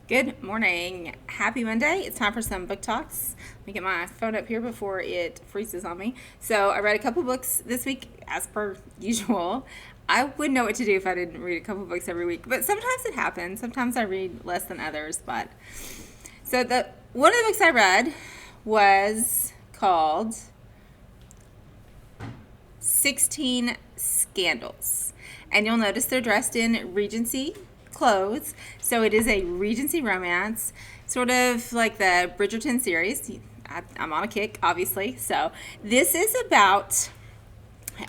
Good morning. Happy Monday. It's time for some book talks. Let me get my phone up here before it freezes on me. So, I read a couple books this week, as per usual. I wouldn't know what to do if I didn't read a couple books every week, but sometimes it happens. Sometimes I read less than others. But the one of the books I read was called 16 Scandals. And you'll notice they're dressed in Regency clothes. So it is a Regency romance, sort of like the Bridgerton series. I'm on a kick, obviously. So this is about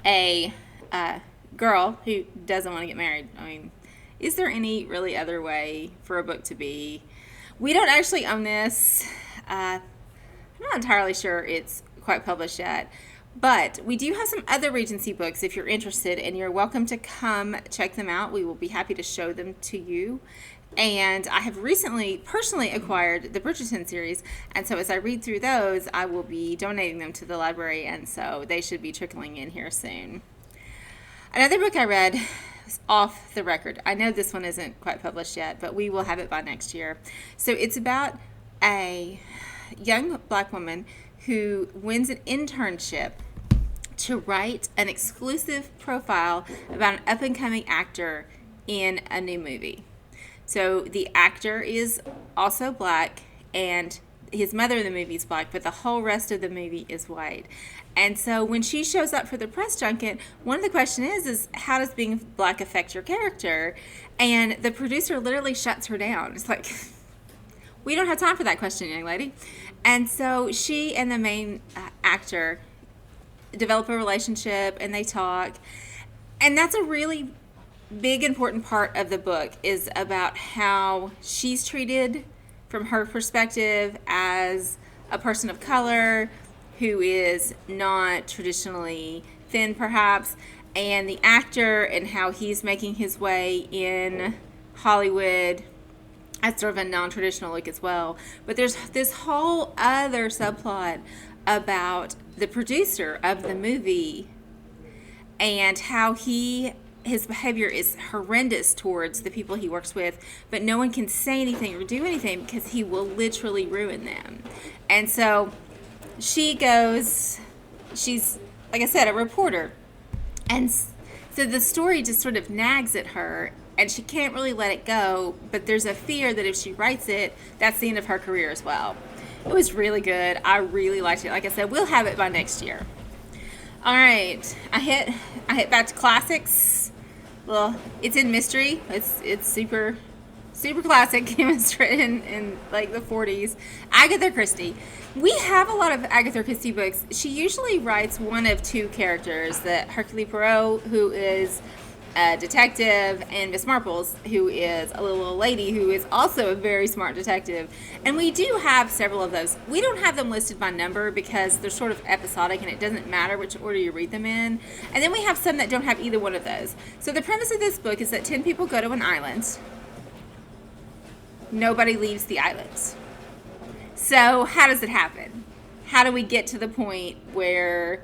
a girl who doesn't want to get married. I mean, is there any really other way for a book to be? We don't actually own this. I'm not entirely sure it's quite published yet. But we do have some other Regency books if you're interested, and you're welcome to come check them out. We will be happy to show them to you. And I have recently personally acquired the Bridgerton series, and so as I read through those, I will be donating them to the library, and so they should be trickling in here soon. Another book I read was off the record. I know this one isn't quite published yet, but we will have it by next year. So it's about a young black woman who wins an internship to write an exclusive profile about an up-and-coming actor in a new movie. So the actor is also black, and his mother in the movie is black, but the whole rest of the movie is white. And so when she shows up for the press junket, one of the questions is how does being black affect your character? And the producer literally shuts her down. It's like, we don't have time for that question, young lady. And so she and the main actor develop a relationship, and they talk. And that's a really big, important part of the book, is about how she's treated from her perspective as a person of color who is not traditionally thin, perhaps, and the actor and how he's making his way in Hollywood as sort of a non-traditional look as well. But there's this whole other subplot about the producer of the movie and how his behavior is horrendous towards the people he works with, but no one can say anything or do anything because he will literally ruin them. And so she's, like I said, a reporter. And so the story just sort of nags at her, and she can't really let it go, but there's a fear that if she writes it, that's the end of her career as well. It was really good. I really liked it. Like I said, we'll have it by next year. All right, I hit back to classics. Well, it's in mystery. It's super classic. It was written in like the 40s. Agatha Christie. We have a lot of Agatha Christie books. She usually writes one of two characters: the Hercule Poirot, who is a detective, and Miss Marples, who is a little old lady who is also a very smart detective. And we do have several of those. We don't have them listed by number because they're sort of episodic and it doesn't matter which order you read them in. And then we have some that don't have either one of those. So the premise of this book is that 10 people go to an island. Nobody leaves the island. So how does it happen? How do we get to the point where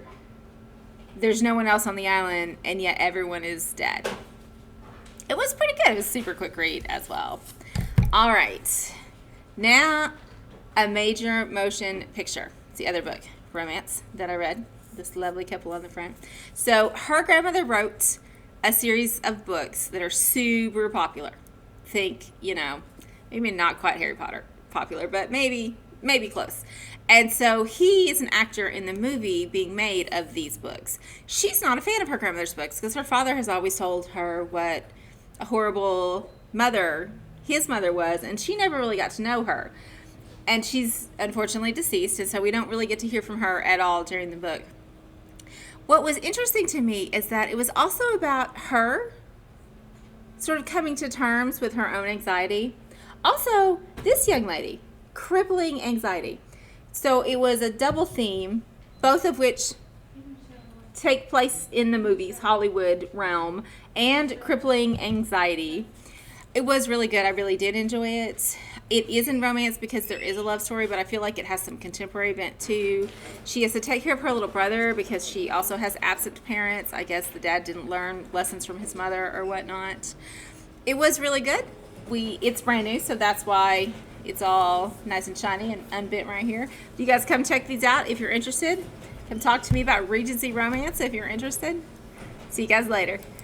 there's no one else on the island and yet everyone is dead? It was pretty good. It was a super quick read as well. All right. Now, a major motion picture. It's the other book, romance, that I read. This lovely couple on the front. So her grandmother wrote a series of books that are super popular. Think, maybe not quite Harry Potter popular, but maybe close. And so he is an actor in the movie being made of these books. She's not a fan of her grandmother's books because her father has always told her what a horrible mother his mother was, and she never really got to know her. And she's unfortunately deceased, and so we don't really get to hear from her at all during the book. What was interesting to me is that it was also about her sort of coming to terms with her own anxiety. Also, this young lady, crippling anxiety. So it was a double theme, both of which take place in the movie's Hollywood realm, and crippling anxiety. It was really good. I really did enjoy it. It is in romance because there is a love story, but I feel like it has some contemporary bent too. She has to take care of her little brother because she also has absent parents. I guess the dad didn't learn lessons from his mother or whatnot. It was really good. It's brand new, so that's why it's all nice and shiny and unbent right here. You guys come check these out if you're interested. Come talk to me about Regency romance if you're interested. See you guys later.